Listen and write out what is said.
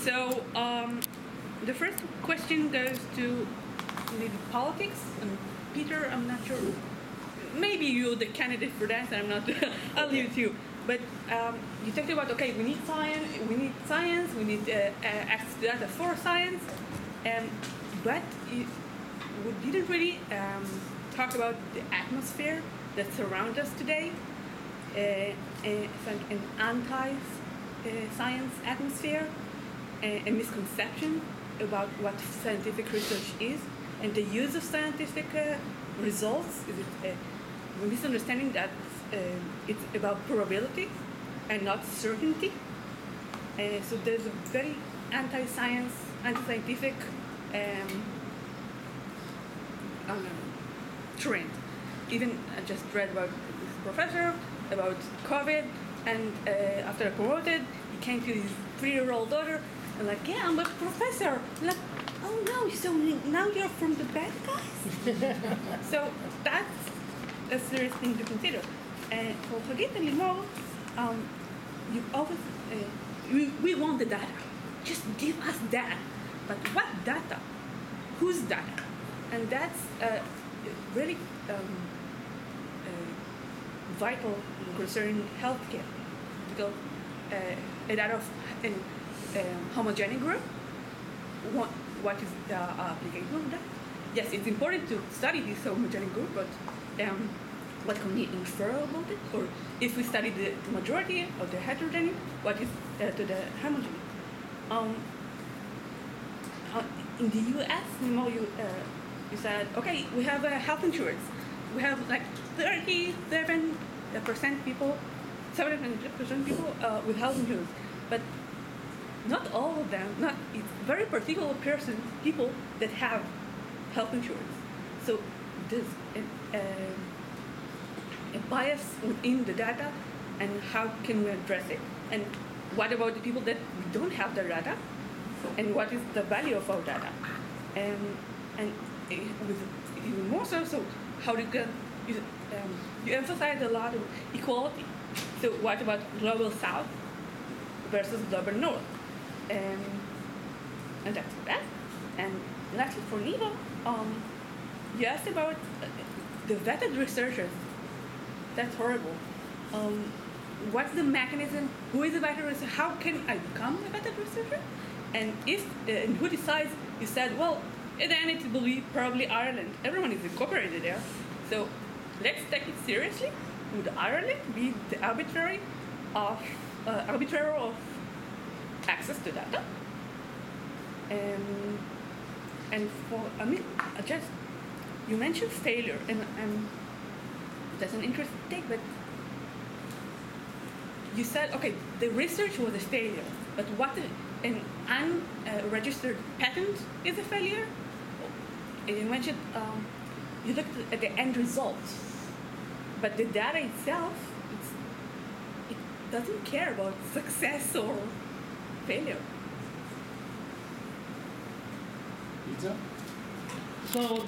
So the first question goes to maybe politics. And Peter, I'm not sure. Maybe you're the candidate for that, and I'm not. I'll leave it to you. But you talked about, okay, we need science, we need access to data for science, but we didn't really talk about the atmosphere that surrounds us today. It's like an anti-science atmosphere, a misconception about what scientific research is, and the use of scientific results. Is it a misunderstanding that it's about probability and not certainty? So there's a very anti-science, anti-scientific trend. Even I just read about this professor about COVID, and after I promoted, he came to his 3-year-old daughter and like, yeah, I'm a professor. I'm like, oh no, so now you're from the bad guys? So that's a serious thing to consider. And for Hagit and Limor, you always, we want the data. Just give us data. But what data? Whose data? And that's really vital concerning healthcare. Because a data of a homogenic group, what is the application of that? Yes, it's important to study this homogenic group, but what can we infer about it? Or if we study the majority of the heterogeneous, what is to the homogeneous? In the U.S., you said, okay, we have health insurance. We have like 37% people, 7% people with health insurance, but not all of them. It's very particular people that have health insurance. So there's a bias within the data, and how can we address it? And what about the people that we don't have the data? And what is the value of our data? And with even more so how you can you emphasize a lot of equality. So what about global south versus global north? And that's that. And lastly, for Neva, you asked about the vetted researchers. That's horrible. What's the mechanism? Who is a vetted researcher? How can I become a vetted researcher? And if and who decides? You said, well, then it will be probably Ireland. Everyone is incorporated there. So let's take it seriously. Would Ireland be the arbitrator of access to data? And for just you mentioned failure, and that's an interesting take. But you said, okay, the research was a failure, but what an unregistered patent is a failure? And you mentioned you looked at the end result, but the data itself, it doesn't care about success or failure. So